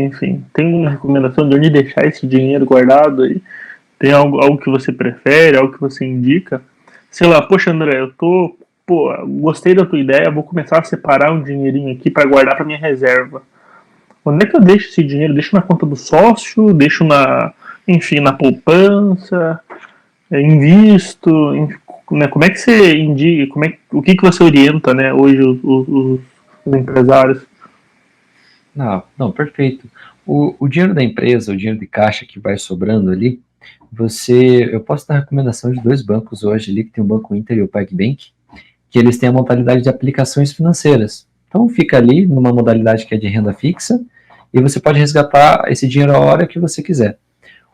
Enfim, tem uma recomendação de onde deixar esse dinheiro guardado aí? Tem algo que você prefere, algo que você indica? Sei lá, poxa, André, gostei da tua ideia, vou começar a separar um dinheirinho aqui para guardar para minha reserva. Onde é que eu deixo esse dinheiro? Deixo na conta do sócio? Deixo na poupança? Invisto? Né? Como é que você indica? O que você orienta, né, hoje os empresários? Não, perfeito. O dinheiro da empresa, o dinheiro de caixa que vai sobrando ali, eu posso dar recomendação de 2 bancos hoje ali, que tem o Banco Inter e o PagBank, que eles têm a modalidade de aplicações financeiras. Então fica ali numa modalidade que é de renda fixa, e você pode resgatar esse dinheiro a hora que você quiser.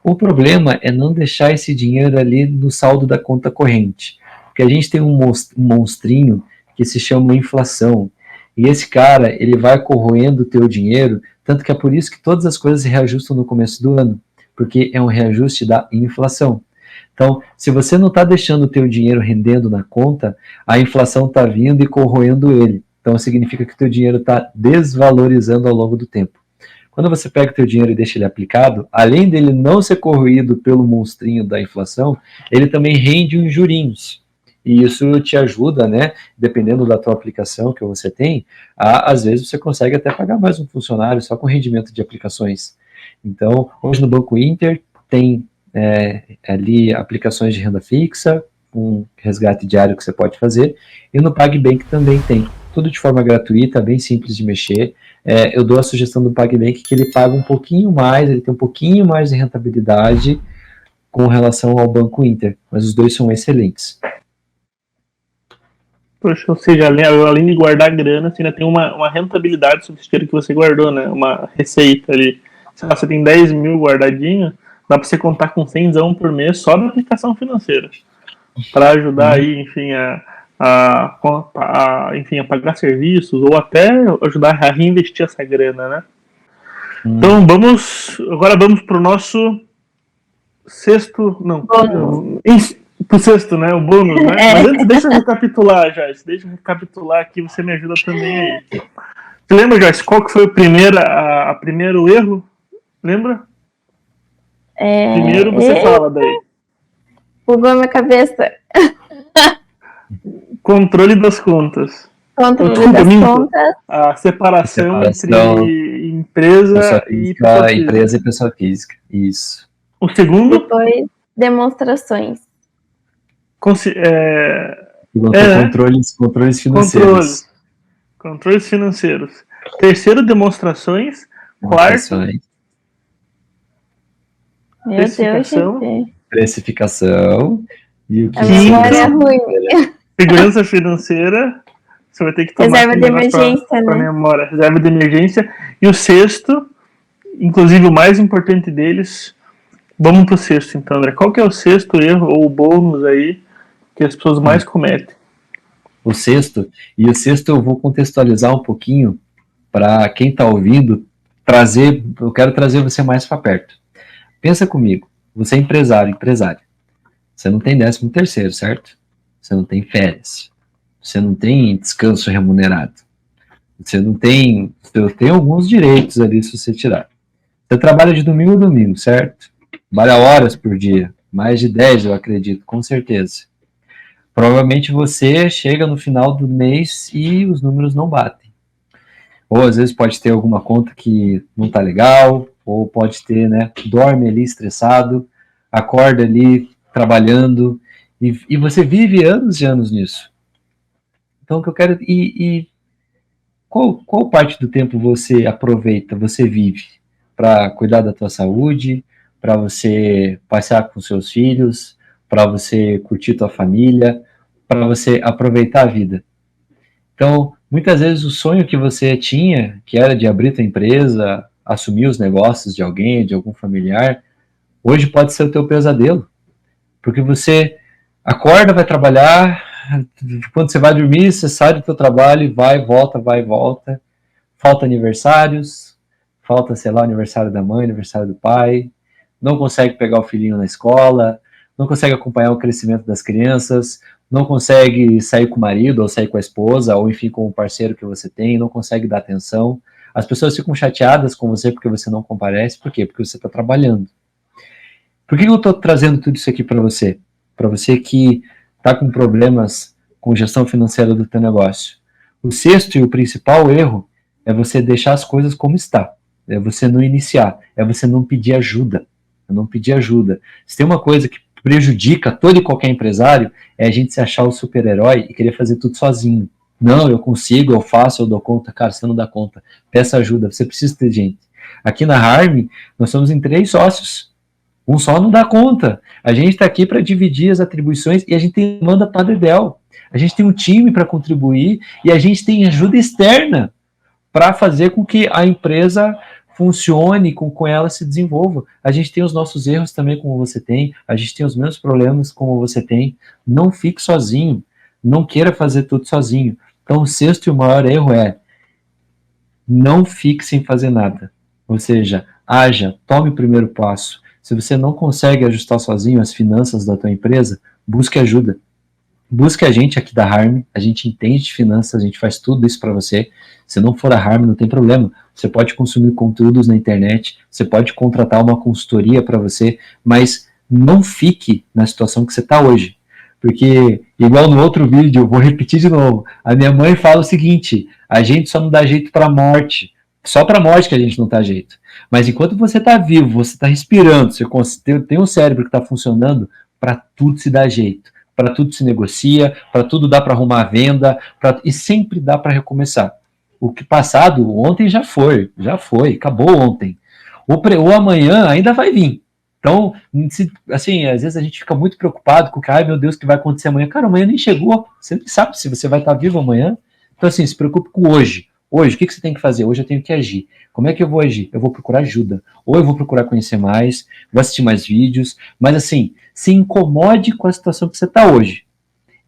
O problema é não deixar esse dinheiro ali no saldo da conta corrente, porque a gente tem um monstrinho que se chama inflação, e esse cara, ele vai corroendo o teu dinheiro, tanto que é por isso que todas as coisas se reajustam no começo do ano, porque é um reajuste da inflação. Então, se você não está deixando o teu dinheiro rendendo na conta, a inflação está vindo e corroendo ele. Então, significa que o teu dinheiro está desvalorizando ao longo do tempo. Quando você pega o teu dinheiro e deixa ele aplicado, além dele não ser corroído pelo monstrinho da inflação, ele também rende uns jurinhos. E isso te ajuda, né, dependendo da tua aplicação que você tem, às vezes você consegue até pagar mais um funcionário só com rendimento de aplicações. Então, hoje no Banco Inter tem ali aplicações de renda fixa, um resgate diário que você pode fazer, e no PagBank também tem, tudo de forma gratuita, bem simples de mexer. Eu dou a sugestão do PagBank que ele paga um pouquinho mais, ele tem um pouquinho mais de rentabilidade com relação ao Banco Inter, mas os dois são excelentes. Poxa, ou seja, além de guardar grana, você ainda tem uma rentabilidade sobre esse dinheiro que você guardou, né? Uma receita ali. Sei lá, você tem 10 mil guardadinho, dá para você contar com 100 por mês só da aplicação financeira. Para ajudar aí, enfim, enfim, a pagar serviços ou até ajudar a reinvestir essa grana, né? Então agora vamos para o nosso sexto, não, pro sexto, né, o bônus, né? Mas antes, deixa eu recapitular, Joyce, aqui, você me ajuda também aí. Você lembra, Joyce, qual que foi o primeiro erro? Lembra? Primeiro você fala daí. Bugou minha cabeça. Controle das contas. Controle das contas. A separação entre empresa e pessoa física. Isso. O segundo? Depois, demonstrações. Controles financeiros. Controles financeiros. Terceiro, demonstrações. Quarto, Meu Deus, precificação. E o a memória é ruim. Segurança financeira. Você vai ter que tomar reserva de emergência, pra memória. Reserva de emergência. E o sexto, inclusive o mais importante deles, vamos pro sexto então, André. Qual que é o sexto erro ou bônus aí que as pessoas mais cometem? O sexto eu vou contextualizar um pouquinho para quem está ouvindo, eu quero trazer você mais para perto. Pensa comigo, você é empresário. Você não tem 13º, certo? Você não tem férias. Você não tem descanso remunerado. Você tem alguns direitos ali se você tirar. Você trabalha de domingo a domingo, certo? Trabalha horas por dia. Mais de 10, eu acredito, com certeza. Provavelmente você chega no final do mês e os números não batem. Ou às vezes pode ter alguma conta que não tá legal, ou pode ter, né, dorme ali estressado, acorda ali trabalhando, e você vive anos e anos nisso. Então o que eu quero... Qual parte do tempo você aproveita, você vive? Para cuidar da tua saúde, para você passear com seus filhos, para você curtir tua família, para você aproveitar a vida. Então, muitas vezes o sonho que você tinha, que era de abrir tua empresa, assumir os negócios de alguém, de algum familiar, hoje pode ser o teu pesadelo. Porque você acorda, vai trabalhar, quando você vai dormir, você sai do teu trabalho e vai e volta. Falta aniversários, falta, sei lá, aniversário da mãe, aniversário do pai, não consegue pegar o filhinho na escola, não consegue acompanhar o crescimento das crianças, não consegue sair com o marido, ou sair com a esposa, ou enfim, com o parceiro que você tem, não consegue dar atenção. As pessoas ficam chateadas com você porque você não comparece. Por quê? Porque você está trabalhando. Por que eu estou trazendo tudo isso aqui para você? Para você que está com problemas com gestão financeira do teu negócio. O sexto e o principal erro é você deixar as coisas como está. É você não iniciar. É você não pedir ajuda. Se tem uma coisa que prejudica todo e qualquer empresário, é a gente se achar o super-herói e querer fazer tudo sozinho. Não, eu consigo, eu faço, eu dou conta. Cara, você não dá conta. Peça ajuda, você precisa ter gente. Aqui na Harm, nós somos em 3 sócios. Um só não dá conta. A gente está aqui para dividir as atribuições e a gente tem demanda padedel. A gente tem um time para contribuir e a gente tem ajuda externa para fazer com que a empresa funcione, com ela se desenvolva. A gente tem os nossos erros também, como você tem, a gente tem os mesmos problemas, como você tem. Não fique sozinho, não queira fazer tudo sozinho. Então, o sexto e o maior erro é não fique sem fazer nada. Ou seja, haja, tome o primeiro passo. Se você não consegue ajustar sozinho as finanças da tua empresa, busque ajuda. Busque a gente aqui da Harm, a gente entende de finanças, a gente faz tudo isso para você. Se não for a Harm, não tem problema. Você pode consumir conteúdos na internet, você pode contratar uma consultoria para você, mas não fique na situação que você está hoje. Porque, igual no outro vídeo, eu vou repetir de novo, a minha mãe fala o seguinte, a gente só não dá jeito para a morte, só para a morte que a gente não dá jeito. Mas enquanto você está vivo, você está respirando, você tem um cérebro que está funcionando, para tudo se dá jeito. Para tudo se negocia, para tudo dá para arrumar a venda, e sempre dá para recomeçar. O que passado, ontem já foi, acabou ontem. O amanhã ainda vai vir. Então, assim, às vezes a gente fica muito preocupado com o que, ai meu Deus, o que vai acontecer amanhã? Cara, amanhã nem chegou, você nem sabe se você vai estar vivo amanhã. Então, assim, se preocupe com hoje. Hoje, o que você tem que fazer? Hoje eu tenho que agir. Como é que eu vou agir? Eu vou procurar ajuda. Ou eu vou procurar conhecer mais, vou assistir mais vídeos, mas assim, se incomode com a situação que você está hoje.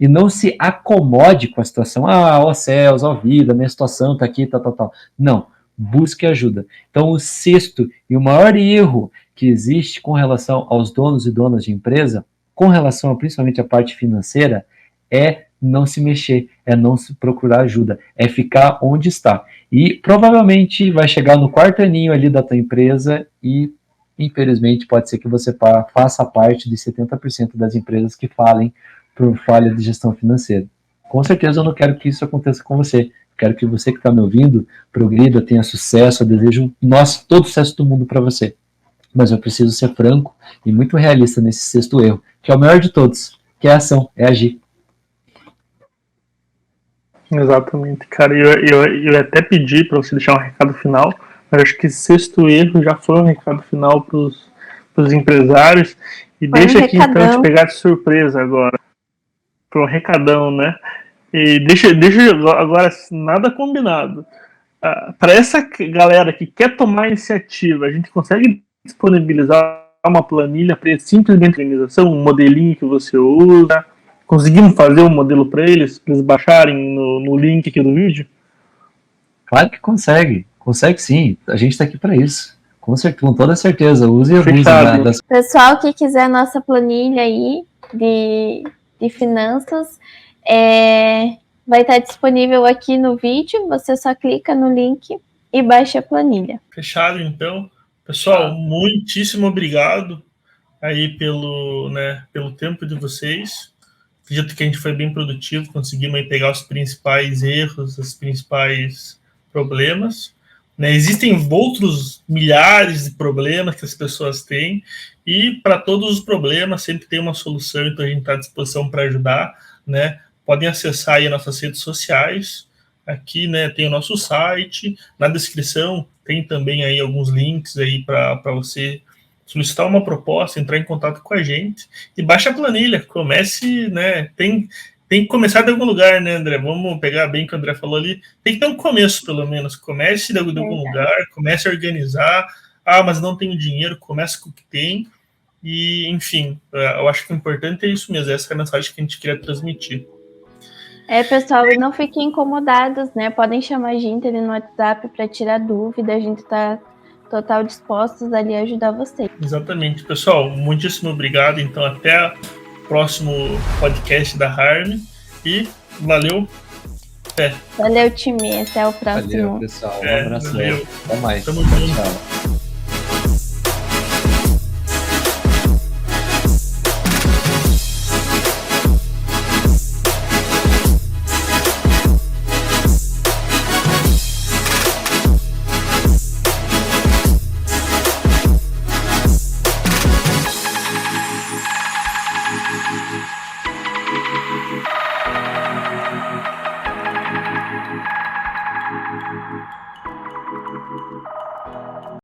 E não se acomode com a situação. Ó céus, ó vida, minha situação está aqui, tal. Não, busque ajuda. Então, o sexto e o maior erro que existe com relação aos donos e donas de empresa, com relação principalmente à parte financeira, é não se mexer, é não se procurar ajuda, é ficar onde está. E provavelmente vai chegar no quarto aninho ali da tua empresa e, infelizmente, pode ser que você faça parte de 70% das empresas que falem por falha de gestão financeira. Com certeza eu não quero que isso aconteça com você. Quero que você que está me ouvindo progrida, tenha sucesso, eu desejo todo o sucesso do mundo para você. Mas eu preciso ser franco e muito realista nesse sexto erro, que é o maior de todos, que é a ação, é agir. Exatamente, cara. Eu até pedi para você deixar um recado final, mas acho que esse sexto erro já foi um recado final para os empresários. E foi deixa aqui então te pegar de surpresa agora. Foi um recadão, né? E deixa agora nada combinado. Para essa galera que quer tomar iniciativa, a gente consegue disponibilizar uma planilha para simplesmente organização, um modelinho que você usa. Conseguimos fazer um modelo para eles baixarem no link aqui do vídeo? Claro que consegue sim, a gente está aqui para isso, com toda certeza, use e abuse. Pessoal que quiser a nossa planilha aí de finanças, vai estar disponível aqui no vídeo, você só clica no link e baixa a planilha. Fechado então, pessoal, muitíssimo obrigado aí pelo tempo de vocês. Acredito que a gente foi bem produtivo, conseguimos aí pegar os principais erros, os principais problemas. Existem outros milhares de problemas que as pessoas têm, e para todos os problemas sempre tem uma solução, então a gente está à disposição para ajudar. Podem acessar aí as nossas redes sociais, aqui tem o nosso site, na descrição tem também aí alguns links aí para você solicitar uma proposta, entrar em contato com a gente e baixa a planilha, comece, tem que começar de algum lugar, André? Vamos pegar bem o que o André falou ali, tem que ter um começo, pelo menos, comece de algum lugar, comece a organizar, mas não tenho dinheiro, comece com o que tem, e, enfim, eu acho que o importante é isso mesmo, essa é a mensagem que a gente queria transmitir. Pessoal, não fiquem incomodados, podem chamar a gente ali no WhatsApp para tirar dúvida, a gente está total dispostos ali a ajudar vocês. Exatamente. Pessoal, muitíssimo obrigado. Então, até o próximo podcast da Harm. E valeu. Valeu, time. Até o próximo. Valeu, pessoal. Um abraço. Até mais. Tamo junto. Tchau.